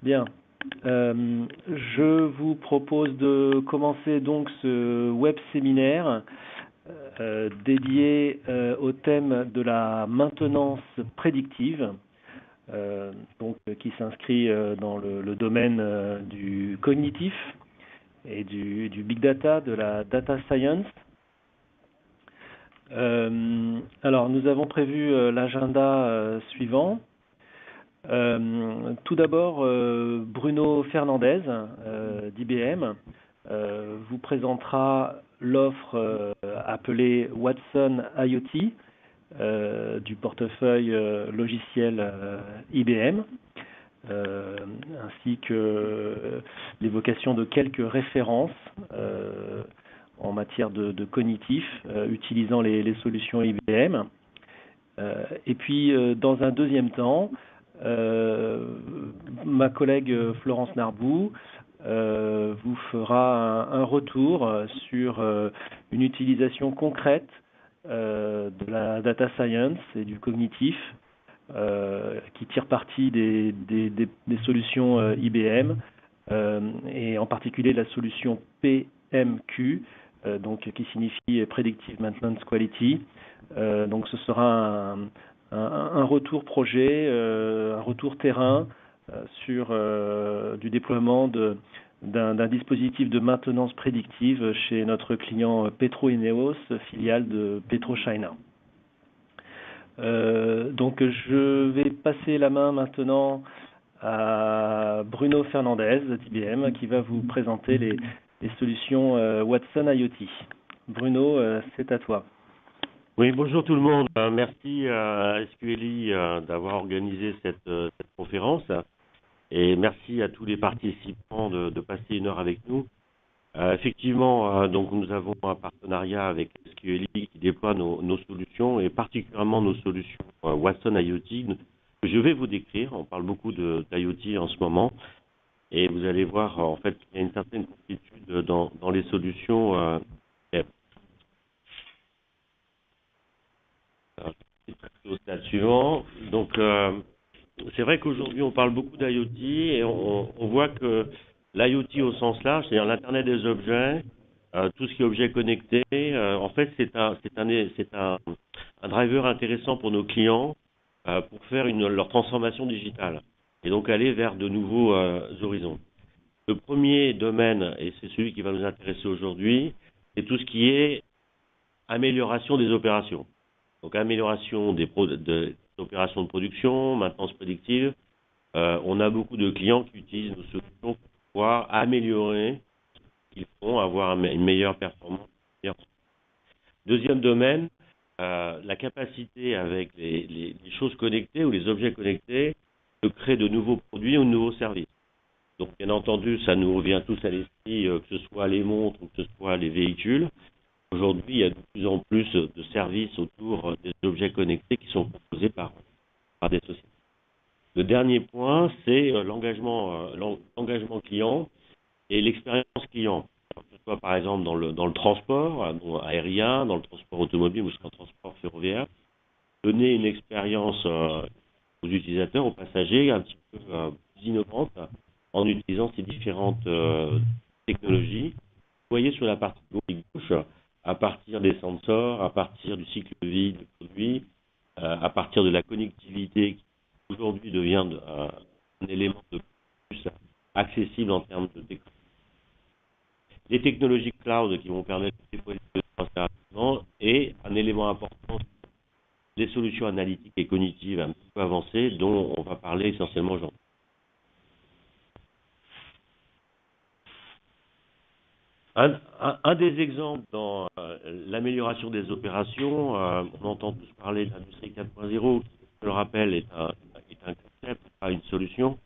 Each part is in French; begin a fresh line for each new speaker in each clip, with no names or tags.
Bien. Je vous propose de commencer donc ce web séminaire dédié au thème de la maintenance prédictive, qui s'inscrit dans le domaine du cognitif et du big data, de la data science. Alors, nous avons prévu l'agenda suivant. Tout d'abord, Bruno Fernandez d'IBM vous présentera l'offre appelée Watson IoT du portefeuille logiciel IBM, ainsi que l'évocation de quelques références en matière de cognitif utilisant les solutions IBM. Et puis, dans un deuxième temps, ma collègue Florence Narbou vous fera un retour sur une utilisation concrète de la data science et du cognitif qui tire parti des solutions IBM et en particulier la solution PMQ, qui signifie Predictive Maintenance Quality. Donc ce sera un retour projet, un retour terrain sur du déploiement d'un dispositif de maintenance prédictive chez notre client Petro-Ineos, filiale de PetroChina. Donc je vais passer la main maintenant à Bruno Fernandez d'IBM qui va vous présenter les solutions Watson IoT. Bruno, c'est à toi.
Oui, bonjour tout le monde. Merci à SQLI d'avoir organisé cette conférence et merci à tous les participants de passer une heure avec nous. Effectivement, donc nous avons un partenariat avec SQLI qui déploie nos solutions et particulièrement nos solutions Watson IoT que je vais vous décrire. On parle beaucoup d'IoT en ce moment et vous allez voir en fait qu'il y a une certaine complétude dans les solutions. Au stade suivant. Donc, c'est vrai qu'aujourd'hui, on parle beaucoup d'IoT et on voit que l'IoT au sens large, c'est-à-dire l'Internet des objets, tout ce qui est objet connecté, en fait, c'est un driver intéressant pour nos clients pour faire leur transformation digitale et donc aller vers de nouveaux horizons. Le premier domaine, et c'est celui qui va nous intéresser aujourd'hui, c'est tout ce qui est amélioration des opérations. Donc, amélioration des opérations de production, maintenance prédictive. On a beaucoup de clients qui utilisent nos solutions pour pouvoir améliorer ce qu'ils font, avoir une meilleure performance. Deuxième domaine, la capacité avec les choses connectées ou les objets connectés de créer de nouveaux produits ou de nouveaux services. Donc, bien entendu, ça nous revient tous à l'esprit, que ce soit les montres ou que ce soit les véhicules. Aujourd'hui, il y a de plus en plus de services autour des objets connectés qui sont proposés par des sociétés. Le dernier point, c'est l'engagement client et l'expérience client. Que ce soit par exemple dans le transport aérien, dans le transport automobile ou dans le transport ferroviaire, donner une expérience aux utilisateurs, aux passagers un petit peu plus innovante en utilisant ces différentes technologies. Vous voyez sur la partie gauche, à partir des sensors, à partir du cycle de vie du produit, à partir de la connectivité qui aujourd'hui devient un élément de plus accessible en termes de technologie. Les technologies cloud qui vont permettre de déployer assez rapidement et un élément important, les solutions analytiques et cognitives un petit peu avancées dont on va parler essentiellement aujourd'hui. Un des exemples dans l'amélioration des opérations, on entend tous parler de l'industrie 4.0, qui, je le rappelle, est un concept, pas une solution.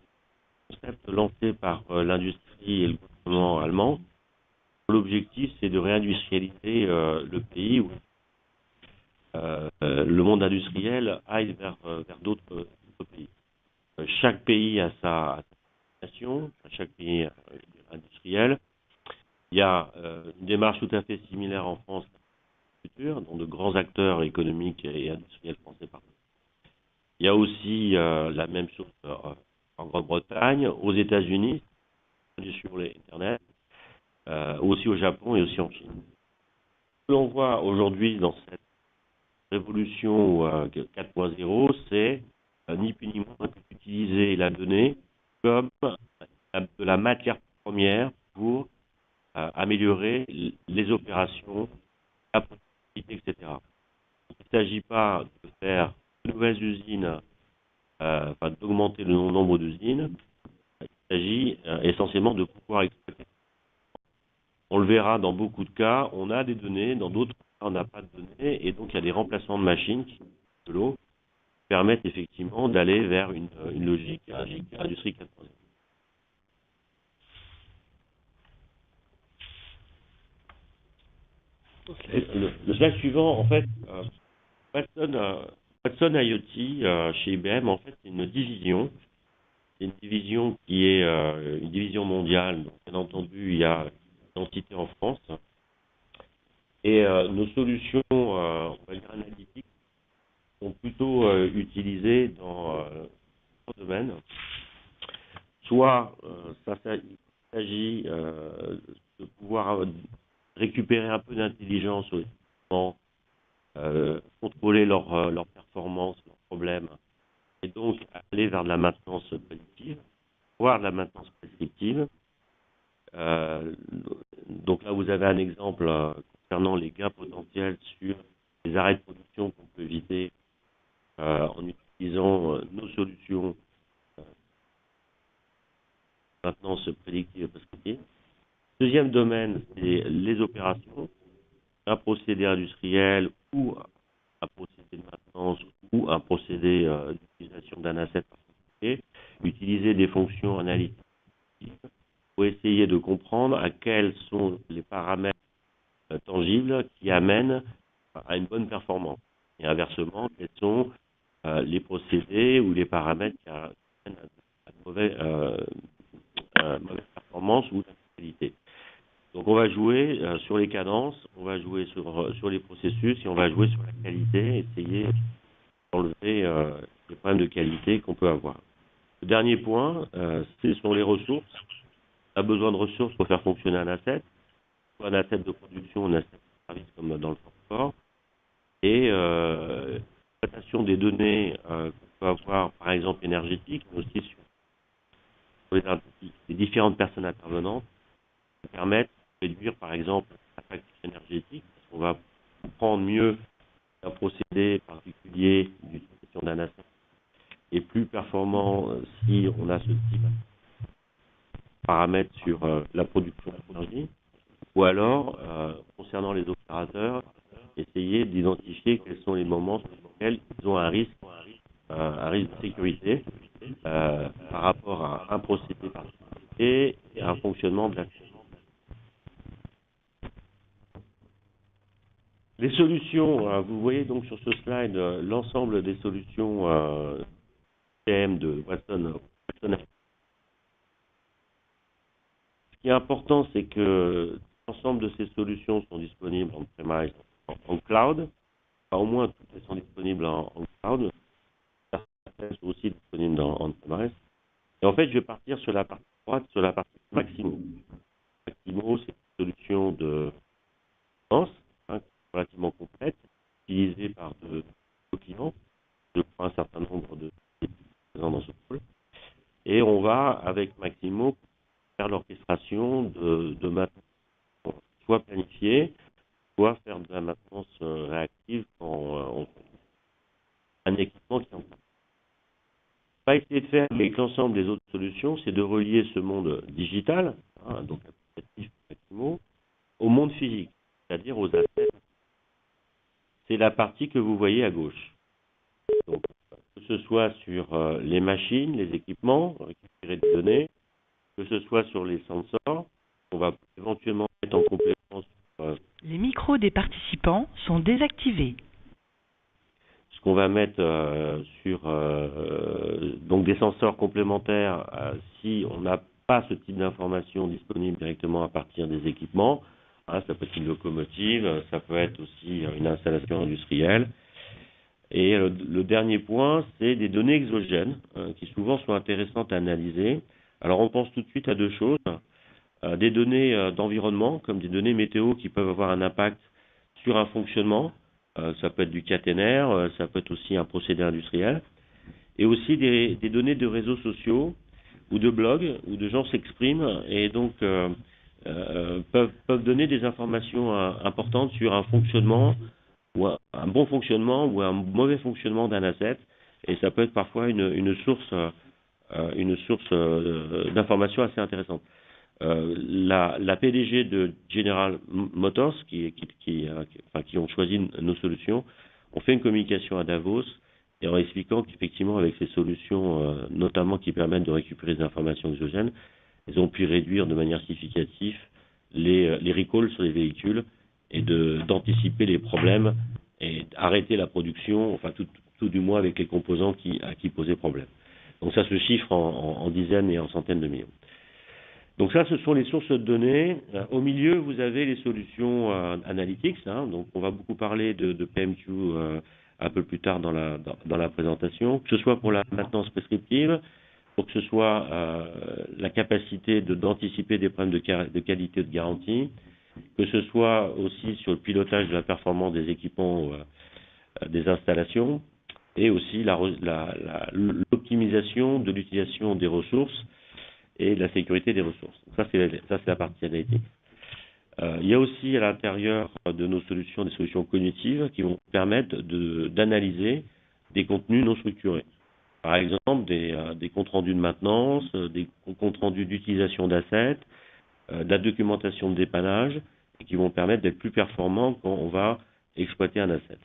Un concept lancé par l'industrie et le gouvernement allemand. L'objectif, c'est de réindustrialiser le pays où le monde industriel aille vers d'autres pays. Chaque pays a sa nation, chaque pays industriel. Il y a une démarche tout à fait similaire en France, dont de grands acteurs économiques et industriels français partent. Il y a aussi la même chose en Grande-Bretagne, aux États-Unis, sur Internet, aussi au Japon et aussi en Chine. Ce que l'on voit aujourd'hui dans cette révolution 4.0, c'est ni plus ni moins que d'utiliser la donnée comme de la matière première pour améliorer les opérations, la productivité, etc. Il ne s'agit pas de faire de nouvelles usines, d'augmenter le nombre d'usines. Il s'agit essentiellement de pouvoir exploiter. On le verra dans beaucoup de cas, on a des données, dans d'autres cas, on n'a pas de données, et donc il y a des remplacements de machines qui de l'eau permettent effectivement d'aller vers une logique industrie 4.0. Le slide suivant, en fait, Watson IoT chez IBM, en fait, c'est une division. C'est une division qui est une division mondiale. Donc, bien entendu, il y a une entité en France. Et nos solutions, on va dire analytiques, sont plutôt utilisées dans ce domaine. Soit il s'agit de pouvoir récupérer un peu d'intelligence sur les équipements, contrôler leur performance, leurs problèmes, et donc aller vers de la maintenance prédictive, voire de la maintenance prescriptive. Donc là, vous avez un exemple concernant les gains potentiels sur les arrêts de production qu'on peut éviter en utilisant nos solutions maintenance prédictive et prescriptive. Deuxième domaine, c'est les opérations, un procédé industriel ou un procédé de maintenance ou un procédé d'utilisation d'un asset particulier, utiliser des fonctions analytiques pour essayer de comprendre à quels sont les paramètres tangibles qui amènent à une bonne performance. Et inversement, quels sont les procédés ou les paramètres qui amènent à une mauvaise performance ou d'instabilité. Donc on va jouer sur les cadences, on va jouer sur les processus et on va jouer sur la qualité, essayer d'enlever les problèmes de qualité qu'on peut avoir. Le dernier point, c'est sur les ressources. On a besoin de ressources pour faire fonctionner un asset, soit un asset de production, un asset de service comme dans le transport. Et l'exploitation des données qu'on peut avoir, par exemple énergétiques, mais aussi sur les différentes personnes intervenantes, permettent de réduire, par exemple, la facture énergétique, parce qu'on va comprendre mieux un procédé particulier d'utilisation d'un asset et plus performant si on a ce type de paramètres sur la production d'énergie, ou alors, concernant les opérateurs, essayer d'identifier quels sont les moments sur lesquels ils ont un risque de sécurité par rapport à un procédé particulier et à un fonctionnement de l'action. Les solutions, vous voyez donc sur ce slide l'ensemble des solutions PM de Watson. Ce qui est important, c'est que l'ensemble de ces solutions sont disponibles en premise, en cloud. Enfin, au moins, toutes elles sont disponibles en cloud. Certaines sont aussi disponibles en premise. Et en fait, je vais partir sur la partie droite, sur la partie Maximo. Maximo, c'est une solution de défense, relativement complète, utilisée par de clients, je crois un certain nombre de présents dans ce pôle. Et on va, avec Maximo, faire l'orchestration de maintenance, soit planifiée, soit faire de la maintenance réactive quand on fait un équipement qui est en place. Ce qu'on va essayer de faire avec l'ensemble des autres solutions, c'est de relier ce monde digital, donc applicatif Maximo, au monde physique, c'est-à-dire aux assets. C'est la partie que vous voyez à gauche. Donc, que ce soit sur les machines, les équipements, récupérer des données, que ce soit sur les sensors, on va éventuellement mettre en complément sur,
les micros des participants sont désactivés.
Ce qu'on va mettre sur donc des sensors complémentaires si on n'a pas ce type d'information disponible directement à partir des équipements. Ça peut être une locomotive, ça peut être aussi une installation industrielle. Et le dernier point, c'est des données exogènes qui souvent sont intéressantes à analyser. Alors on pense tout de suite à deux choses. Des données d'environnement, comme des données météo qui peuvent avoir un impact sur un fonctionnement. Ça peut être du caténaire, ça peut être aussi un procédé industriel. Et aussi des données de réseaux sociaux ou de blogs où de gens s'expriment et donc peuvent donner des informations importantes sur un fonctionnement ou un bon fonctionnement ou un mauvais fonctionnement d'un asset. Et ça peut être parfois une source d'informations assez intéressante. La PDG de General Motors, qui ont choisi nos solutions, ont fait une communication à Davos et en expliquant qu'effectivement, avec ces solutions, notamment qui permettent de récupérer des informations exogènes, ils ont pu réduire de manière significative les recalls sur les véhicules et d'anticiper les problèmes et arrêter la production, enfin tout du moins avec les composants qui posaient problème. Donc ça se chiffre en dizaines et en centaines de millions. Donc ça, ce sont les sources de données. Au milieu, vous avez les solutions analytics. Donc on va beaucoup parler de PMQ un peu plus tard dans la présentation, que ce soit pour la maintenance prescriptive, pour que ce soit la capacité d'anticiper des problèmes de qualité de garantie, que ce soit aussi sur le pilotage de la performance des équipements, des installations, et aussi l'optimisation de l'utilisation des ressources et de la sécurité des ressources. Ça, c'est la partie analytique. Il y a aussi à l'intérieur de nos solutions des solutions cognitives qui vont permettre d'analyser des contenus non structurés. Par exemple, des comptes rendus de maintenance, des comptes rendus d'utilisation d'assets, de la documentation de dépannage, et qui vont permettre d'être plus performants quand on va exploiter un asset.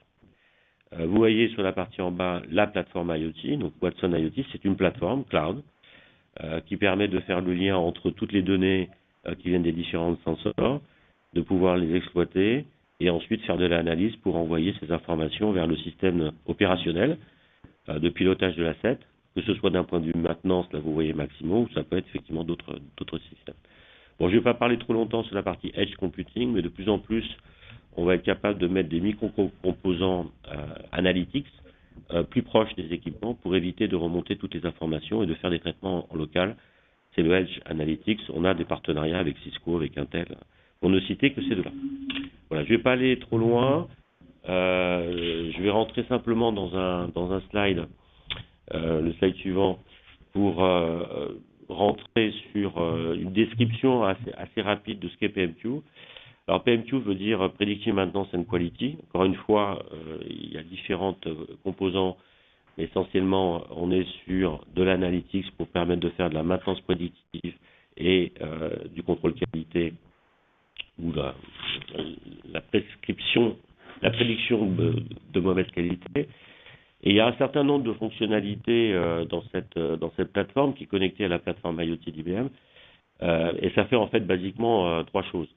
Vous voyez sur la partie en bas la plateforme IoT, donc Watson IoT, c'est une plateforme cloud qui permet de faire le lien entre toutes les données qui viennent des différents sensors, de pouvoir les exploiter et ensuite faire de l'analyse pour envoyer ces informations vers le système opérationnel de pilotage de l'asset, que ce soit d'un point de vue maintenance, là vous voyez Maximo, ou ça peut être effectivement d'autres systèmes. Bon, je ne vais pas parler trop longtemps sur la partie Edge Computing, mais de plus en plus, on va être capable de mettre des micro-composants analytics plus proches des équipements pour éviter de remonter toutes les informations et de faire des traitements en local. C'est le Edge Analytics. On a des partenariats avec Cisco, avec Intel, pour ne citer que ces deux-là. Voilà, je ne vais pas aller trop loin. Je vais rentrer simplement dans un slide, le slide suivant, pour rentrer sur une description assez rapide de ce qu'est PMQ. Alors PMQ veut dire Predictive Maintenance and Quality. Encore une fois, il y a différentes composants, mais essentiellement on est sur de l'analytics pour permettre de faire de la maintenance prédictive et du contrôle qualité ou la prédiction de mauvaise qualité. Et il y a un certain nombre de fonctionnalités dans cette plateforme qui est connectée à la plateforme IoT d'IBM. Et ça fait en fait basiquement trois choses.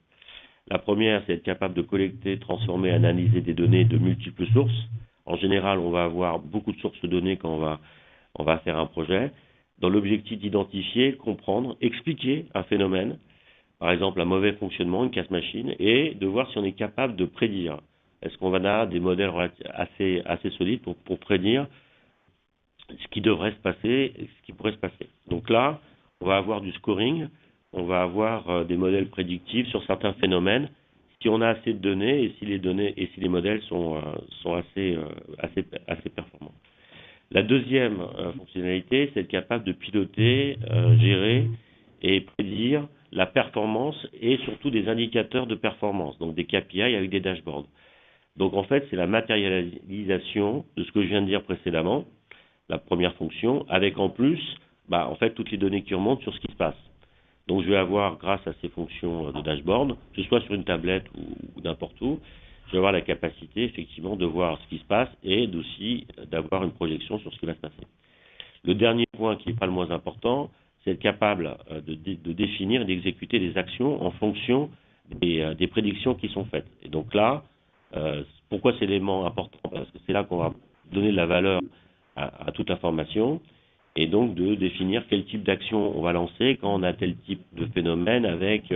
La première, c'est être capable de collecter, transformer, analyser des données de multiples sources. En général, on va avoir beaucoup de sources de données quand on va faire un projet, dans l'objectif d'identifier, comprendre, expliquer un phénomène, par exemple un mauvais fonctionnement, une casse-machine, et de voir si on est capable de prédire. Est-ce qu'on va avoir des modèles assez solides pour prédire ce qui devrait se passer, ce qui pourrait se passer. Donc là, on va avoir du scoring, on va avoir des modèles prédictifs sur certains phénomènes, si on a assez de données et si les modèles sont assez performants. La deuxième fonctionnalité, c'est être capable de piloter, gérer et prédire la performance et surtout des indicateurs de performance, donc des KPI avec des dashboards. Donc en fait, c'est la matérialisation de ce que je viens de dire précédemment, la première fonction, avec en plus, en fait, toutes les données qui remontent sur ce qui se passe. Donc je vais avoir, grâce à ces fonctions de dashboard, que ce soit sur une tablette ou n'importe où, je vais avoir la capacité effectivement de voir ce qui se passe et aussi d'avoir une projection sur ce qui va se passer. Le dernier point qui n'est pas le moins important, c'est être capable de définir et d'exécuter des actions en fonction des prédictions qui sont faites. Et donc là, pourquoi c'est l'élément important? Parce que c'est là qu'on va donner de la valeur à toute l'information. Et donc de définir quel type d'action on va lancer quand on a tel type de phénomène avec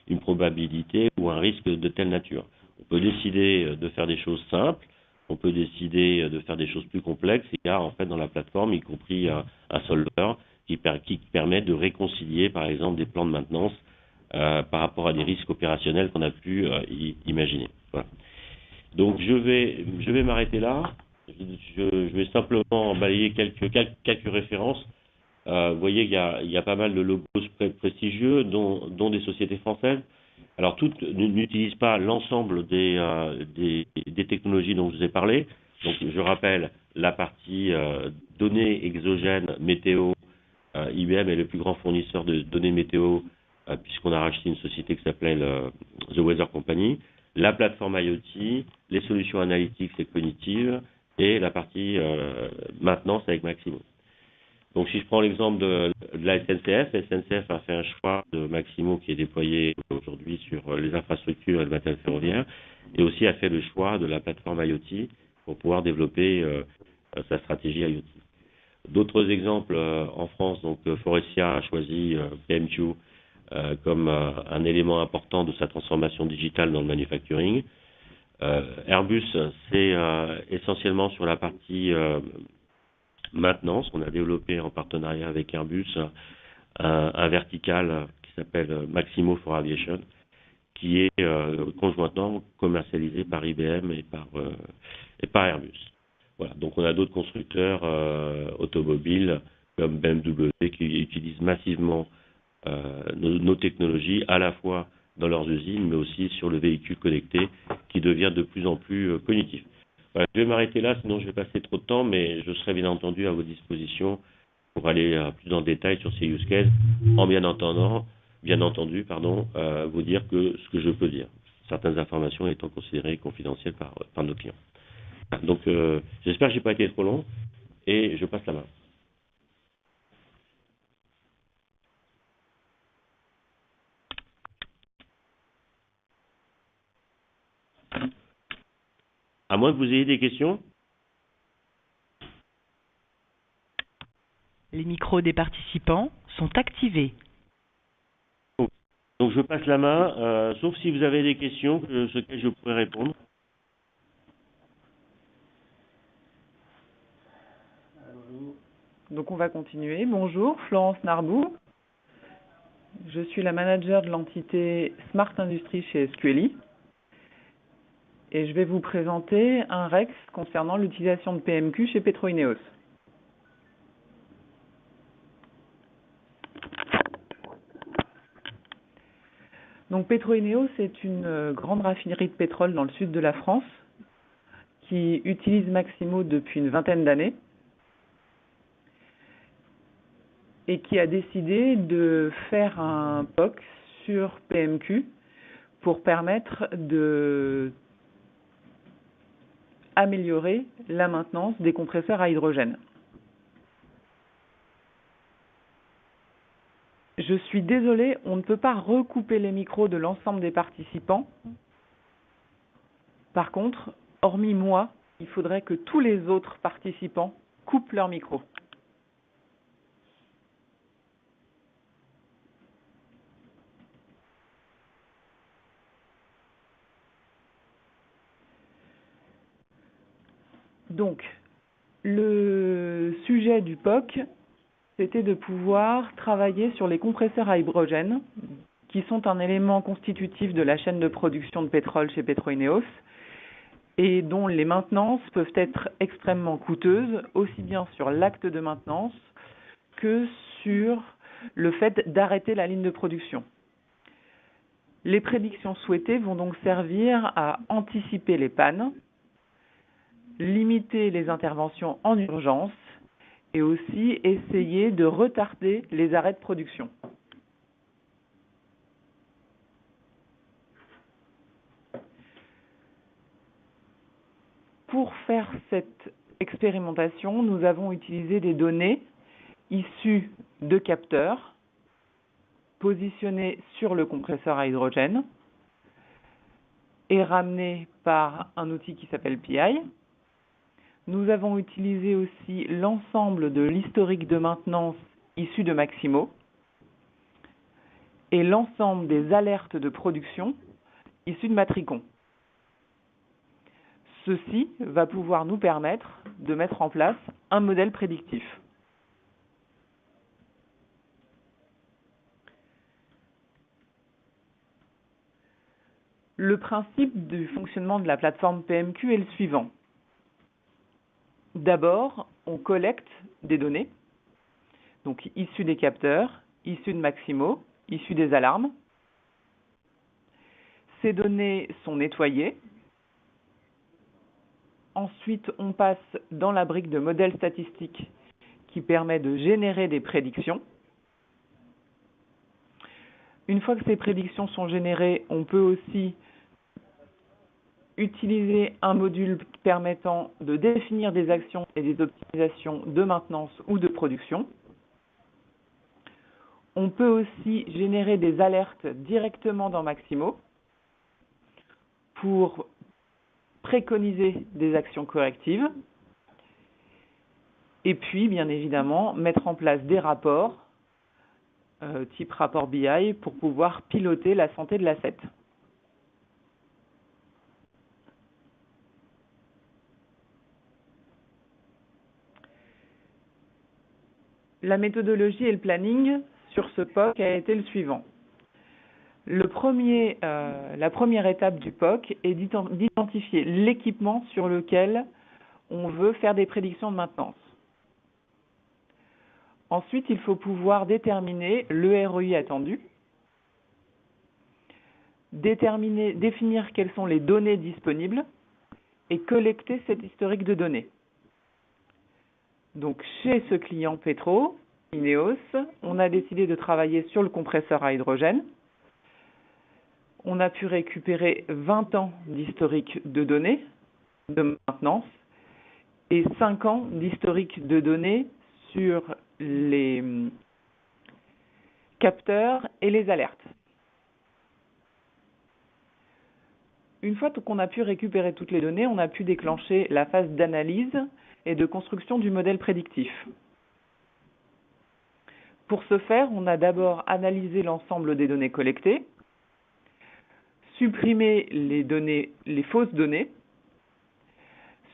une probabilité ou un risque de telle nature. On peut décider de faire des choses simples, on peut décider de faire des choses plus complexes. Il y a en fait dans la plateforme, y compris un solver qui permet de réconcilier par exemple des plans de maintenance par rapport à des risques opérationnels qu'on a pu imaginer. Voilà. Donc je vais m'arrêter là. Je vais simplement balayer quelques références. Vous voyez, il y a pas mal de logos prestigieux, dont des sociétés françaises. Alors, toutes n'utilisent pas l'ensemble des technologies dont je vous ai parlé. Donc, je rappelle la partie données exogènes, météo. IBM est le plus grand fournisseur de données météo, puisqu'on a racheté une société qui s'appelle The Weather Company. La plateforme IoT, les solutions analytiques et cognitives, et la partie maintenance avec Maximo. Donc, si je prends l'exemple de la SNCF, SNCF a fait un choix de Maximo qui est déployé aujourd'hui sur les infrastructures et le matériel ferroviaire, et aussi a fait le choix de la plateforme IoT pour pouvoir développer sa stratégie IoT. D'autres exemples en France, donc Forestia a choisi PMQ comme un élément important de sa transformation digitale dans le manufacturing. Airbus, c'est essentiellement sur la partie maintenance. On a développé en partenariat avec Airbus un vertical qui s'appelle Maximo for Aviation, qui est conjointement commercialisé par IBM et par Airbus. Voilà. Donc on a d'autres constructeurs automobiles comme BMW qui utilisent massivement nos technologies à la fois dans leurs usines, mais aussi sur le véhicule connecté qui devient de plus en plus cognitif. Voilà, je vais m'arrêter là, sinon je vais passer trop de temps, mais je serai bien entendu à vos dispositions pour aller plus en détail sur ces use cases, en bien entendu, vous dire que ce que je peux dire. Certaines informations étant considérées confidentielles par nos clients. Donc, j'espère que je n'ai pas été trop long, et je passe la main. À moins que vous ayez des questions.
Les micros des participants sont activés.
Donc je passe la main, sauf si vous avez des questions sur lesquelles je pourrais répondre.
Donc on va continuer. Bonjour, Florence Narbou. Je suis la manager de l'entité Smart Industry chez SQLI. Et je vais vous présenter un REX concernant l'utilisation de PMQ chez Petroineos. Donc Petroineos est une grande raffinerie de pétrole dans le sud de la France qui utilise Maximo depuis une vingtaine d'années et qui a décidé de faire un POC sur PMQ pour permettre de améliorer la maintenance des compresseurs à hydrogène. Je suis désolée, on ne peut pas recouper les micros de l'ensemble des participants. Par contre, hormis moi, il faudrait que tous les autres participants coupent leur micro. Donc, le sujet du POC, c'était de pouvoir travailler sur les compresseurs à hydrogène, qui sont un élément constitutif de la chaîne de production de pétrole chez Petroineos, et dont les maintenances peuvent être extrêmement coûteuses, aussi bien sur l'acte de maintenance que sur le fait d'arrêter la ligne de production. Les prédictions souhaitées vont donc servir à anticiper les pannes, limiter les interventions en urgence et aussi essayer de retarder les arrêts de production. Pour faire cette expérimentation, nous avons utilisé des données issues de capteurs positionnés sur le compresseur à hydrogène et ramenés par un outil qui s'appelle PI. Nous avons utilisé aussi l'ensemble de l'historique de maintenance issu de Maximo et l'ensemble des alertes de production issues de Matricon. Ceci va pouvoir nous permettre de mettre en place un modèle prédictif. Le principe du fonctionnement de la plateforme PMQ est le suivant. D'abord, on collecte des données, donc issues des capteurs, issues de Maximo, issues des alarmes. Ces données sont nettoyées. Ensuite, on passe dans la brique de modèle statistique qui permet de générer des prédictions. Une fois que ces prédictions sont générées, on peut aussi utiliser un module permettant de définir des actions et des optimisations de maintenance ou de production. On peut aussi générer des alertes directement dans Maximo pour préconiser des actions correctives. Et puis, bien évidemment, mettre en place des rapports, type rapport BI, pour pouvoir piloter la santé de l'asset. La méthodologie et le planning sur ce POC a été le suivant. La première étape du POC est d'identifier l'équipement sur lequel on veut faire des prédictions de maintenance. Ensuite, il faut pouvoir déterminer le ROI attendu, définir quelles sont les données disponibles et collecter cet historique de données. Donc, chez ce client Petro, Ineos, on a décidé de travailler sur le compresseur à hydrogène. On a pu récupérer 20 ans d'historique de données de maintenance et 5 ans d'historique de données sur les capteurs et les alertes. Une fois qu'on a pu récupérer toutes les données, on a pu déclencher la phase d'analyse et de construction du modèle prédictif. Pour ce faire, on a d'abord analysé l'ensemble des données collectées, supprimé les fausses données,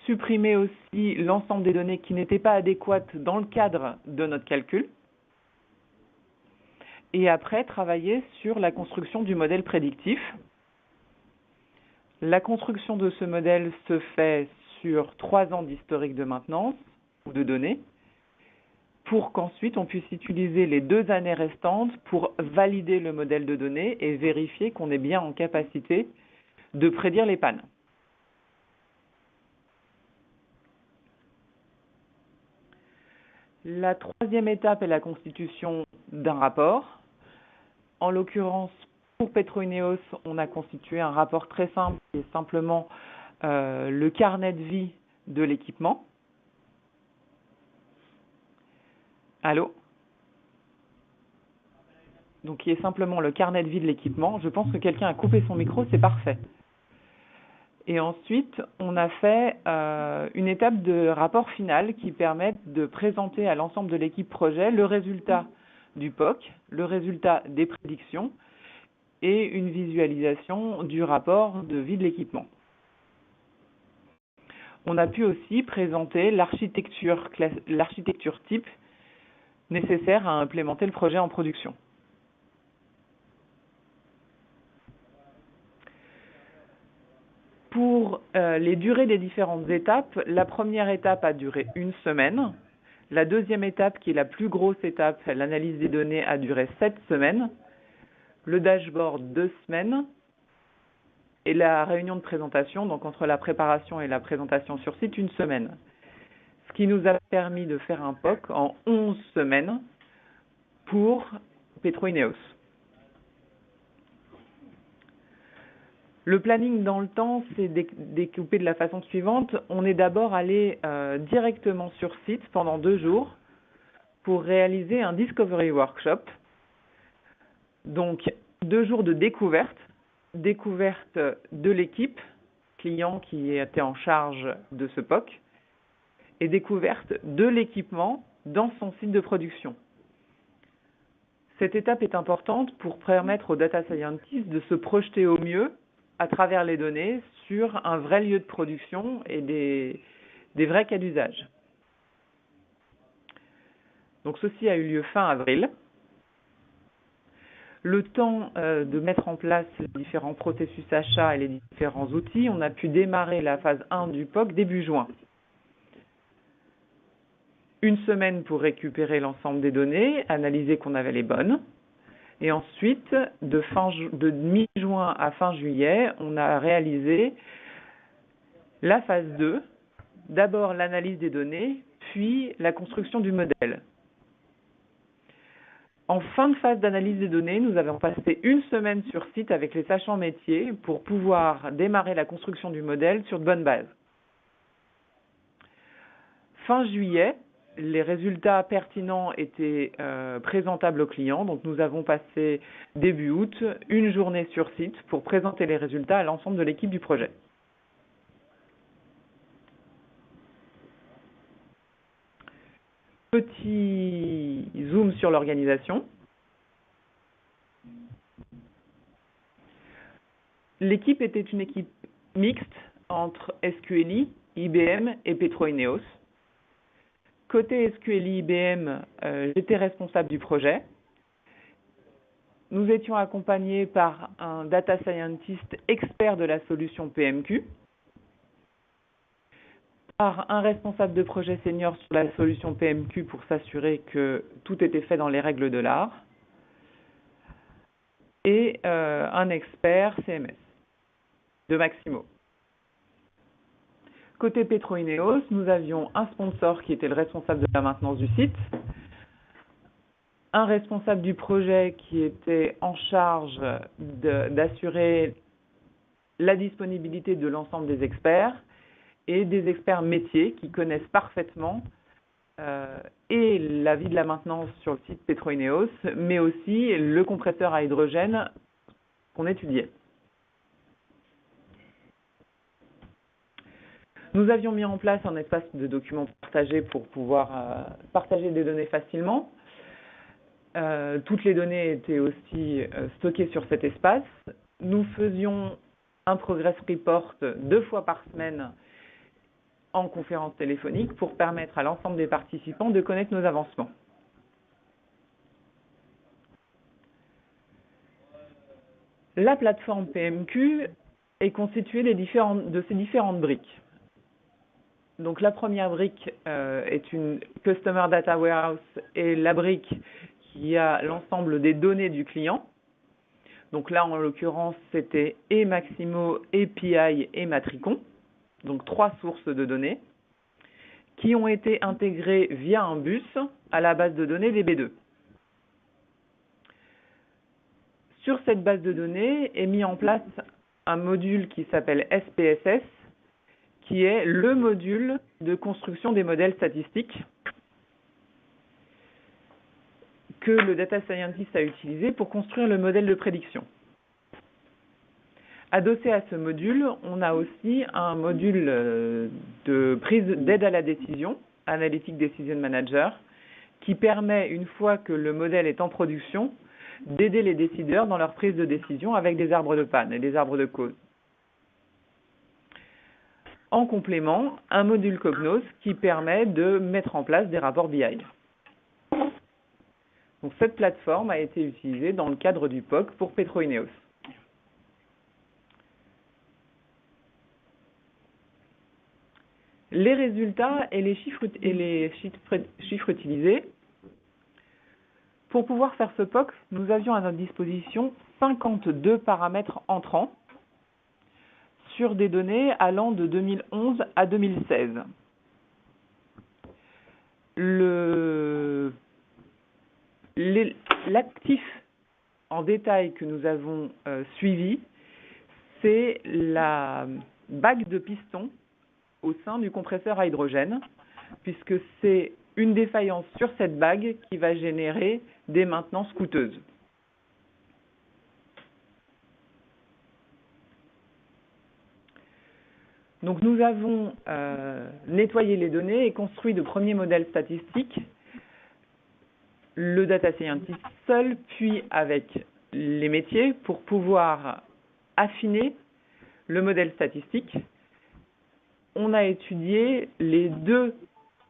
supprimer aussi l'ensemble des données qui n'étaient pas adéquates dans le cadre de notre calcul, et après travailler sur la construction du modèle prédictif. La construction de ce modèle se fait sur 3 ans d'historique de maintenance ou de données, pour qu'ensuite on puisse utiliser les 2 années restantes pour valider le modèle de données et vérifier qu'on est bien en capacité de prédire les pannes. La 3e étape est la constitution d'un rapport. En l'occurrence, pour Petro-Ineos, on a constitué un rapport très simple qui est simplement le carnet de vie de l'équipement. Allô? Donc, qui est simplement le carnet de vie de l'équipement. Je pense que quelqu'un a coupé son micro, c'est parfait. Et ensuite, on a fait une étape de rapport final qui permet de présenter à l'ensemble de l'équipe projet le résultat du POC, le résultat des prédictions et une visualisation du rapport de vie de l'équipement. On a pu aussi présenter l'architecture type nécessaire à implémenter le projet en production. Pour les durées des différentes étapes, la première étape a duré 1 semaine. La deuxième étape, qui est la plus grosse étape, l'analyse des données, a duré 7 semaines. Le dashboard, 2 semaines. Et la réunion de présentation, donc entre la préparation et la présentation sur site, 1 semaine. Ce qui nous a permis de faire un POC en 11 semaines pour Petro-Ineos. Le planning dans le temps, c'est découpé de la façon suivante. On est d'abord allé directement sur site pendant 2 jours pour réaliser un Discovery Workshop. Donc, 2 jours de découverte de l'équipe client qui était en charge de ce POC et découverte de l'équipement dans son site de production. Cette étape est importante pour permettre aux data scientists de se projeter au mieux à travers les données sur un vrai lieu de production et des vrais cas d'usage. Donc ceci a eu lieu fin avril. Le temps de mettre en place les différents processus achats et les différents outils, on a pu démarrer la phase 1 du POC début juin. Une semaine pour récupérer l'ensemble des données, analyser qu'on avait les bonnes. Et ensuite, de mi-juin à fin juillet, on a réalisé la phase 2. D'abord l'analyse des données, puis la construction du modèle. En fin de phase d'analyse des données, nous avons passé une semaine sur site avec les sachants métiers pour pouvoir démarrer la construction du modèle sur de bonnes bases. Fin juillet, les résultats pertinents étaient présentables aux clients, donc nous avons passé début août une journée sur site pour présenter les résultats à l'ensemble de l'équipe du projet. Petit zoom sur l'organisation. L'équipe était une équipe mixte entre SQLI, IBM et Petro-INEOS. Côté SQLI IBM, j'étais responsable du projet. Nous étions accompagnés par un data scientist expert de la solution PMQ, par un responsable de projet senior sur la solution PMQ pour s'assurer que tout était fait dans les règles de l'art, et un expert CMS de Maximo. Côté Petro-INEOS, nous avions un sponsor qui était le responsable de la maintenance du site, un responsable du projet qui était en charge d'assurer la disponibilité de l'ensemble des experts et des experts métiers qui connaissent parfaitement et la vie de la maintenance sur le site Petro-INEOS, mais aussi le compresseur à hydrogène qu'on étudiait. Nous avions mis en place un espace de documents partagés pour pouvoir partager des données facilement. Toutes les données étaient aussi stockées sur cet espace. Nous faisions un progress report 2 fois par semaine en conférence téléphonique pour permettre à l'ensemble des participants de connaître nos avancements. La plateforme PMQ est constituée de ces différentes briques. Donc la première brique est une Customer Data Warehouse et la brique qui a l'ensemble des données du client. Donc là, en l'occurrence, c'était et Maximo, et PI, et Matricon. Donc 3 sources de données qui ont été intégrées via un bus à la base de données DB2. Sur cette base de données est mis en place un module qui s'appelle SPSS, qui est le module de construction des modèles statistiques que le data scientist a utilisé pour construire le modèle de prédiction. Adossé à ce module, on a aussi un module de prise d'aide à la décision, Analytic Decision Manager, qui permet, une fois que le modèle est en production, d'aider les décideurs dans leur prise de décision avec des arbres de panne et des arbres de cause. En complément, un module Cognos qui permet de mettre en place des rapports BI. Donc, cette plateforme a été utilisée dans le cadre du POC pour Petro-INEOS. Les résultats et les chiffres utilisés. Pour pouvoir faire ce POC, nous avions à notre disposition 52 paramètres entrants sur des données allant de 2011 à 2016. L'actif en détail que nous avons suivi, c'est la bague de piston au sein du compresseur à hydrogène, puisque c'est une défaillance sur cette bague qui va générer des maintenances coûteuses. Donc nous avons nettoyé les données et construit de premiers modèles statistiques, le data scientist seul, puis avec les métiers, pour pouvoir affiner le modèle statistique, on a étudié les deux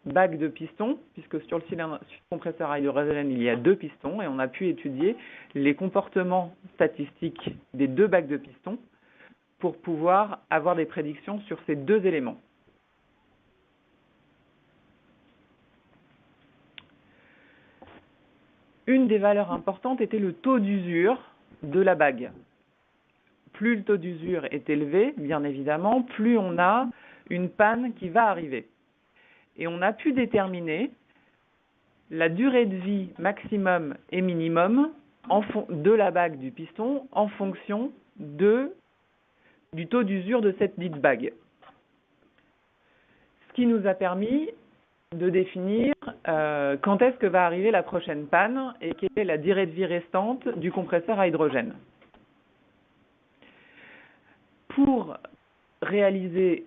bacs de pistons, puisque sur le cylindre compresseur à hydrogène, il y a deux pistons, et on a pu étudier les comportements statistiques des deux bacs de pistons pour pouvoir avoir des prédictions sur ces deux éléments. Une des valeurs importantes était le taux d'usure de la bague. Plus le taux d'usure est élevé, bien évidemment, plus on a une panne qui va arriver. Et on a pu déterminer la durée de vie maximum et minimum de la bague du piston en fonction du taux d'usure de cette dite bague. Ce qui nous a permis de définir quand est-ce que va arriver la prochaine panne et quelle est la durée de vie restante du compresseur à hydrogène. Pour réaliser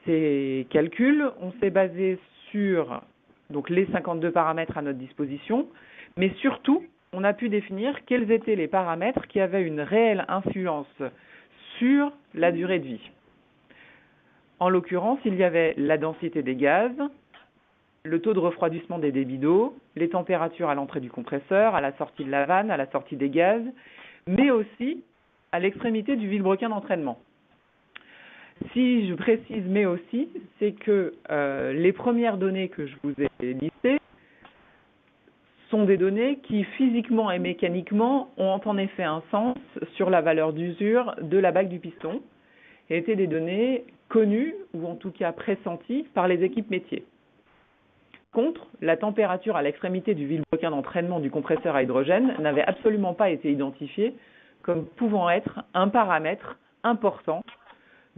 ces calculs, on s'est basé sur donc, les 52 paramètres à notre disposition, mais surtout, on a pu définir quels étaient les paramètres qui avaient une réelle influence sur la durée de vie. En l'occurrence, il y avait la densité des gaz, le taux de refroidissement des débits d'eau, les températures à l'entrée du compresseur, à la sortie de la vanne, à la sortie des gaz, mais aussi à l'extrémité du vilebrequin d'entraînement. Si je précise mais aussi, c'est que les premières données que je vous ai listées sont des données qui physiquement et mécaniquement ont en effet un sens sur la valeur d'usure de la bague du piston et étaient des données connues ou en tout cas pressenties par les équipes métiers. Contre, la température à l'extrémité du vilebrequin d'entraînement du compresseur à hydrogène n'avait absolument pas été identifiée comme pouvant être un paramètre important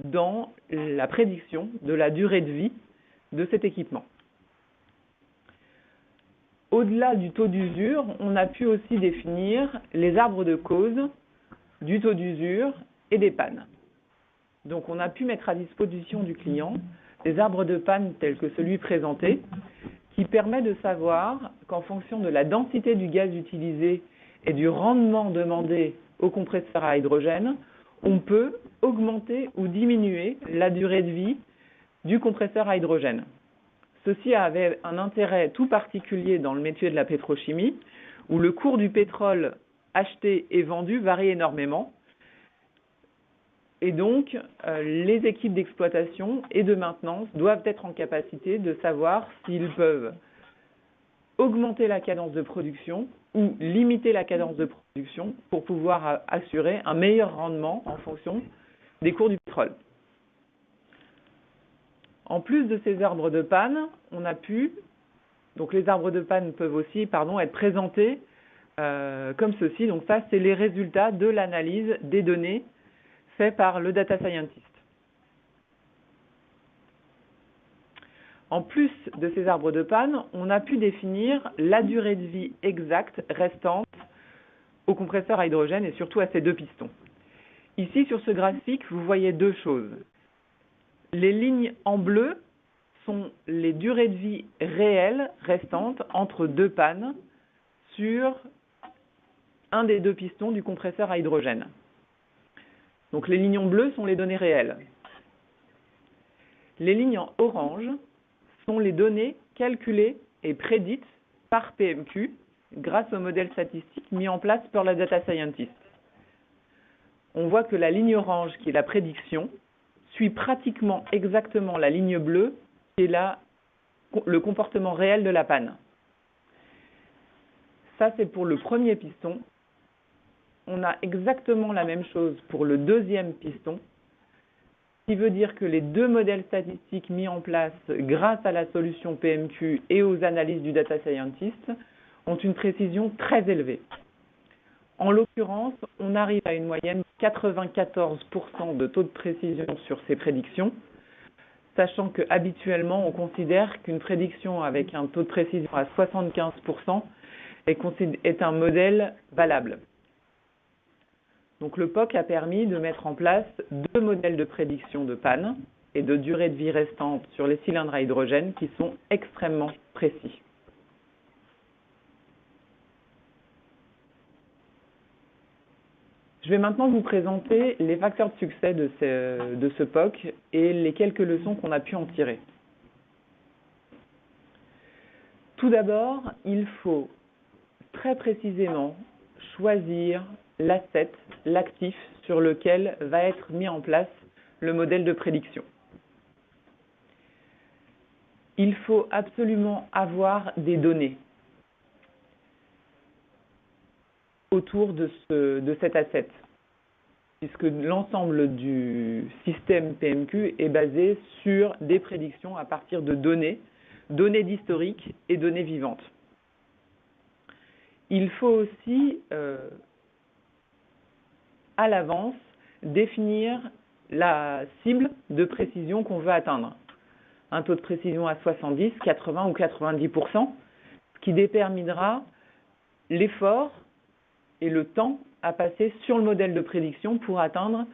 dans la prédiction de la durée de vie de cet équipement. Au-delà du taux d'usure, on a pu aussi définir les arbres de cause du taux d'usure et des pannes. Donc on a pu mettre à disposition du client des arbres de panne tels que celui présenté, qui permet de savoir qu'en fonction de la densité du gaz utilisé et du rendement demandé au compresseur à hydrogène, on peut augmenter ou diminuer la durée de vie du compresseur à hydrogène. Ceci avait un intérêt tout particulier dans le métier de la pétrochimie, où le cours du pétrole acheté et vendu varie énormément. Et donc, les équipes d'exploitation et de maintenance doivent être en capacité de savoir s'ils peuvent augmenter la cadence de production ou limiter la cadence de production pour pouvoir assurer un meilleur rendement en fonction des cours du pétrole. En plus de ces arbres de panne, on a pu, donc les arbres de panne peuvent aussi être présentés comme ceci. Donc ça, c'est les résultats de l'analyse des données faits par le data scientist. En plus de ces arbres de panne, on a pu définir la durée de vie exacte restante au compresseur à hydrogène et surtout à ces deux pistons. Ici, sur ce graphique, vous voyez deux choses. Les lignes en bleu sont les durées de vie réelles restantes entre deux pannes sur un des deux pistons du compresseur à hydrogène. Donc les lignes en bleu sont les données réelles. Les lignes en orange sont les données calculées et prédites par PMQ grâce au modèle statistique mis en place par la data scientist. On voit que la ligne orange, qui est la prédiction, suit pratiquement exactement la ligne bleue, qui est le comportement réel de la panne. Ça, c'est pour le premier piston. On a exactement la même chose pour le deuxième piston, ce qui veut dire que les deux modèles statistiques mis en place grâce à la solution PMQ et aux analyses du data scientist ont une précision très élevée. En l'occurrence, on arrive à une moyenne de 94% de taux de précision sur ces prédictions, sachant qu'habituellement, on considère qu'une prédiction avec un taux de précision à 75% est un modèle valable. Donc le POC a permis de mettre en place deux modèles de prédiction de panne et de durée de vie restante sur les cylindres à hydrogène qui sont extrêmement précis. Je vais maintenant vous présenter les facteurs de succès de ce POC et les quelques leçons qu'on a pu en tirer. Tout d'abord, il faut très précisément choisir l'asset, l'actif sur lequel va être mis en place le modèle de prédiction. Il faut absolument avoir des données autour de cet asset, puisque l'ensemble du système PMQ est basé sur des prédictions à partir de données d'historique et données vivantes. Il faut aussi, à l'avance, définir la cible de précision qu'on veut atteindre. Un taux de précision à 70, 80 ou 90%, ce qui déterminera l'effort et le temps à passer sur le modèle de prédiction pour atteindre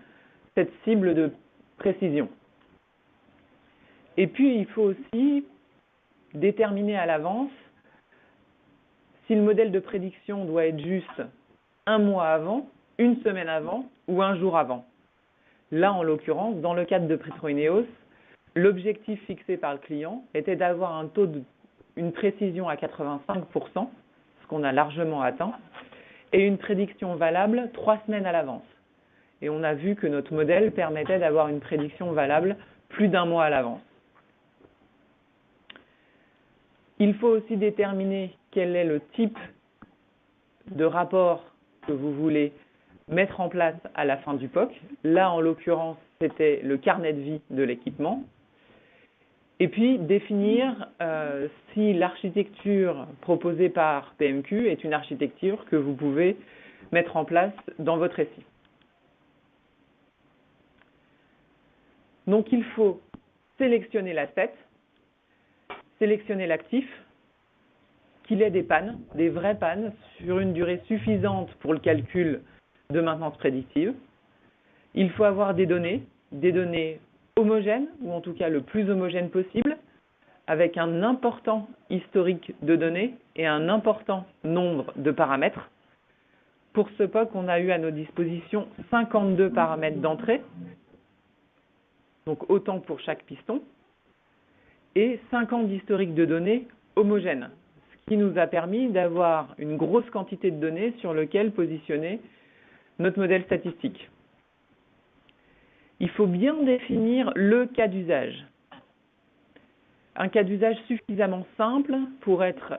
cette cible de précision. Et puis, il faut aussi déterminer à l'avance si le modèle de prédiction doit être juste un mois avant, une semaine avant ou un jour avant. Là, en l'occurrence, dans le cadre de Petro-INEOS, l'objectif fixé par le client était d'avoir une précision à 85%, ce qu'on a largement atteint, et une prédiction valable 3 semaines à l'avance. Et on a vu que notre modèle permettait d'avoir une prédiction valable plus d'1 mois à l'avance. Il faut aussi déterminer quel est le type de rapport que vous voulez mettre en place à la fin du POC. Là, en l'occurrence, c'était le carnet de vie de l'équipement. Et puis, définir si l'architecture proposée par PMQ est une architecture que vous pouvez mettre en place dans votre récit. Donc, il faut sélectionner l'asset, sélectionner l'actif, qu'il ait des pannes, des vraies pannes, sur une durée suffisante pour le calcul de maintenance prédictive. Il faut avoir des données homogènes, ou en tout cas le plus homogène possible, avec un important historique de données et un important nombre de paramètres. Pour ce POC, on a eu à nos dispositions 52 paramètres d'entrée, donc autant pour chaque piston, et 50 d'historique de données homogènes, ce qui nous a permis d'avoir une grosse quantité de données sur lesquelles positionner notre modèle statistique. Il faut bien définir le cas d'usage. Un cas d'usage suffisamment simple pour être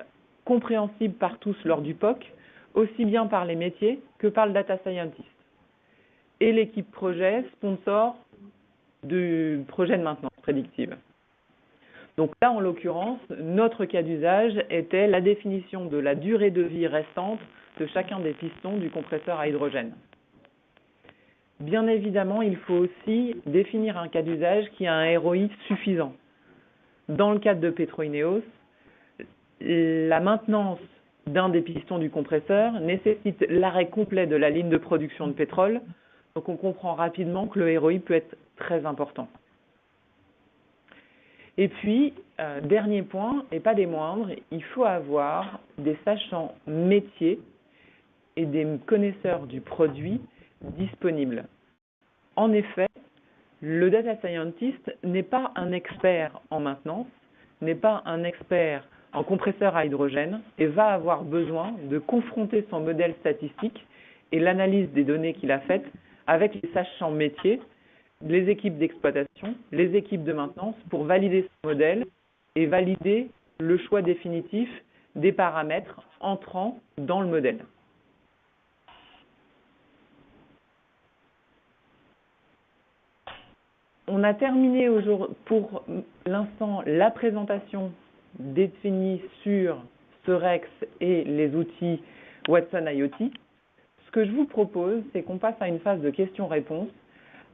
compréhensible par tous lors du POC, aussi bien par les métiers que par le data scientist. Et l'équipe projet, sponsor du projet de maintenance prédictive. Donc là, en l'occurrence, notre cas d'usage était la définition de la durée de vie restante de chacun des pistons du compresseur à hydrogène. Bien évidemment, il faut aussi définir un cas d'usage qui a un ROI suffisant. Dans le cadre de Petro-INEOS, la maintenance d'un des pistons du compresseur nécessite l'arrêt complet de la ligne de production de pétrole. Donc on comprend rapidement que le ROI peut être très important. Et puis, dernier point, et pas des moindres, il faut avoir des sachants métiers et des connaisseurs du produit disponibles. En effet, le data scientist n'est pas un expert en maintenance, n'est pas un expert en compresseur à hydrogène et va avoir besoin de confronter son modèle statistique et l'analyse des données qu'il a faites avec les sachants métiers, les équipes d'exploitation, les équipes de maintenance pour valider ce modèle et valider le choix définitif des paramètres entrant dans le modèle. On a terminé pour l'instant la présentation définie sur Cerex et les outils Watson IoT. Ce que je vous propose, c'est qu'on passe à une phase de questions-réponses.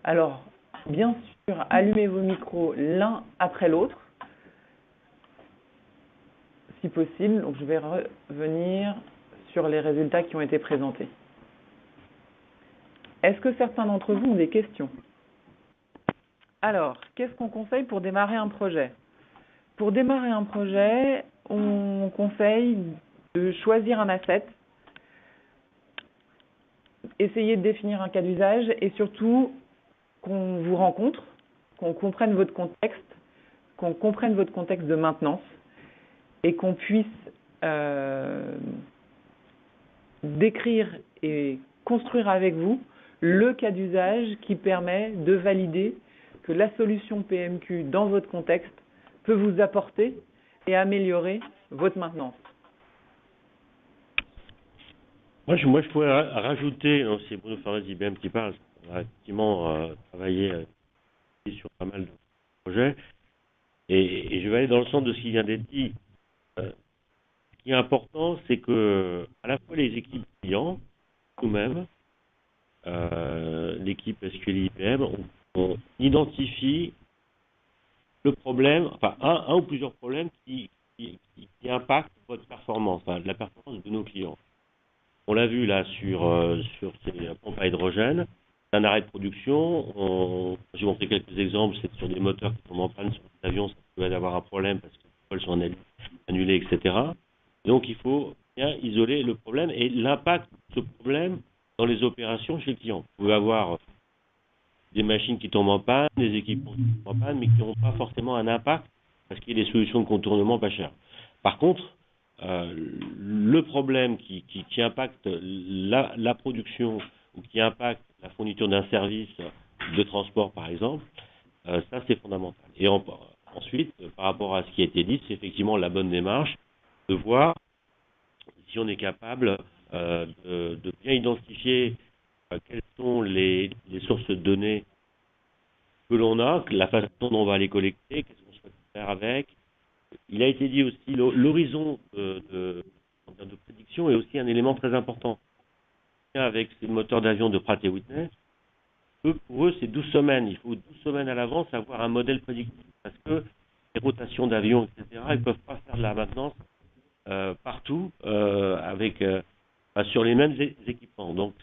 Alors, bien sûr, allumez vos micros l'un après l'autre, si possible. Donc, je vais revenir sur les résultats qui ont été présentés. Est-ce que certains d'entre vous ont des questions ? Alors, qu'est-ce qu'on conseille pour démarrer un projet ? Pour démarrer un projet, on conseille de choisir un asset essayez de définir un cas d'usage et surtout qu'on vous rencontre, qu'on comprenne votre contexte de maintenance et qu'on puisse décrire et construire avec vous le cas d'usage qui permet de valider que la solution PMQ dans votre contexte peut vous apporter et améliorer votre maintenance.
Moi, je pourrais rajouter, c'est Bruno Farès d'IBM qui parle, on a effectivement travaillé sur pas mal de projets, et je vais aller dans le sens de ce qui vient d'être dit. Ce qui est important, c'est que à la fois les équipes clients, nous-mêmes, l'équipe SQL IBM, on identifie le problème, enfin un ou plusieurs problèmes qui impactent votre performance, enfin la performance de nos clients. On l'a vu là sur ces pompes à hydrogène, un arrêt de production. J'ai montré quelques exemples, c'est sur des moteurs qui tombent en panne sur des avions, ça peut avoir un problème parce que les vols sont annulés, etc. Donc il faut bien isoler le problème et l'impact de ce problème dans les opérations chez le client. Vous pouvez avoir des machines qui tombent en panne, des équipements qui tombent en panne, mais qui n'ont pas forcément un impact parce qu'il y a des solutions de contournement pas chères. Par contre, le problème qui impacte la production ou qui impacte la fourniture d'un service de transport, par exemple, ça c'est fondamental. Et ensuite, par rapport à ce qui a été dit, c'est effectivement la bonne démarche de voir si on est capable de bien identifier quelles sont les sources de données que l'on a, la façon dont on va les collecter, qu'est-ce qu'on souhaite faire avec. Il a été dit aussi, l'horizon de prédiction est aussi un élément très important. Avec ces moteurs d'avion de Pratt & Whitney, pour eux, c'est 12 semaines. Il faut 12 semaines à l'avance avoir un modèle prédictif. Parce que les rotations d'avions, etc., ils ne peuvent pas faire de la maintenance partout sur les mêmes équipements. Donc,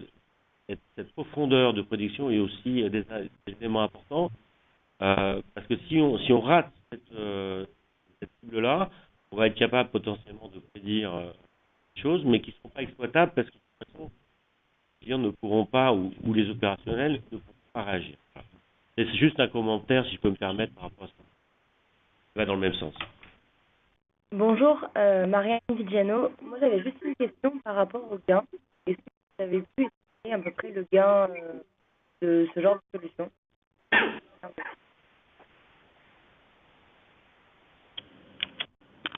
cette profondeur de prédiction est aussi des éléments importants. Parce que si on rate cette cible-là, on va être capable potentiellement de prédire des choses, mais qui ne seront pas exploitables parce que de toute façon, les clients ne pourront pas, ou les opérationnels ne pourront pas réagir. Voilà. C'est juste un commentaire, si je peux me permettre, par rapport à ça. Ça va dans le même sens.
Bonjour, Marianne Vigiano. Moi, j'avais juste une question par rapport au gain. Est-ce que vous avez pu expliquer à peu près le gain de ce genre de solution?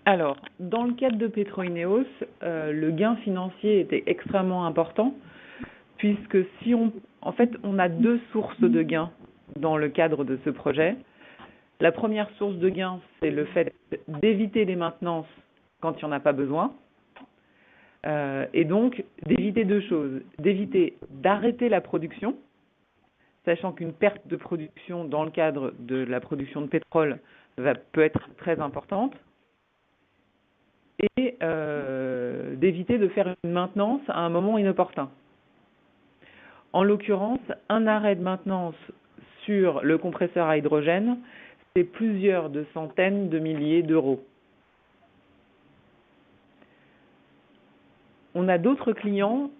Alors, dans le cadre de Petro-Ineos, le gain financier était extrêmement important puisque on a deux sources de gains dans le cadre de ce projet. La première source de gain, c'est le fait d'éviter les maintenances quand il n'y en a pas besoin. Et donc, d'éviter deux choses. D'éviter d'arrêter la production, sachant qu'une perte de production dans le cadre de la production de pétrole peut être très importante. Et d'éviter de faire une maintenance à un moment inopportun. En l'occurrence, un arrêt de maintenance sur le compresseur à hydrogène, c'est plusieurs de centaines de milliers d'euros. On a d'autres clients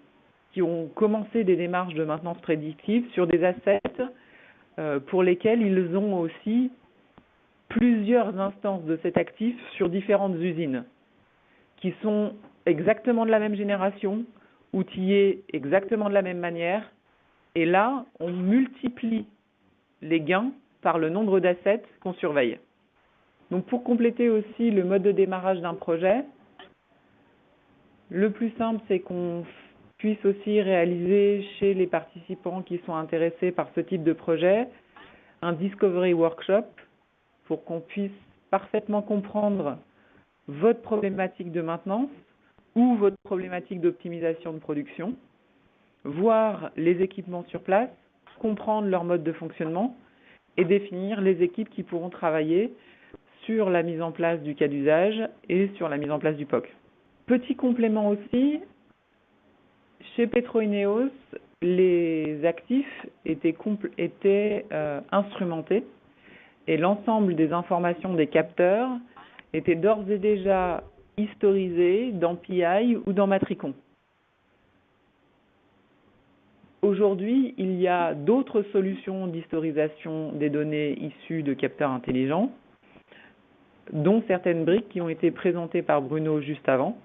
qui ont commencé des démarches de maintenance prédictive sur des assets pour lesquels ils ont aussi plusieurs instances de cet actif sur différentes usines qui sont exactement de la même génération, outillées exactement de la même manière. Et là, on multiplie les gains par le nombre d'assets qu'on surveille. Donc pour compléter aussi le mode de démarrage d'un projet, le plus simple, c'est qu'on puisse aussi réaliser chez les participants qui sont intéressés par ce type de projet un Discovery Workshop pour qu'on puisse parfaitement comprendre votre problématique de maintenance ou votre problématique d'optimisation de production, voir les équipements sur place, comprendre leur mode de fonctionnement et définir les équipes qui pourront travailler sur la mise en place du cas d'usage et sur la mise en place du POC. Petit complément aussi, chez Petro-Ineos, les actifs étaient instrumentés et l'ensemble des informations des capteurs étaient d'ores et déjà historisées dans PI ou dans Matricon. Aujourd'hui, il y a d'autres solutions d'historisation des données issues de capteurs intelligents, dont certaines briques qui ont été présentées par Bruno juste avant.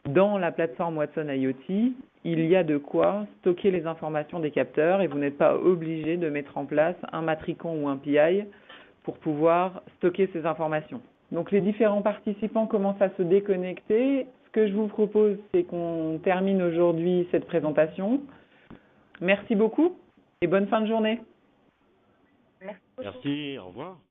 Dans la plateforme Watson IoT, il y a de quoi stocker les informations des capteurs et vous n'êtes pas obligé de mettre en place un matricon ou un PI pour pouvoir stocker ces informations. Donc les différents participants commencent à se déconnecter. Ce que je vous propose, c'est qu'on termine aujourd'hui cette présentation. Merci beaucoup et bonne fin de journée.
Merci beaucoup.
Merci, au revoir.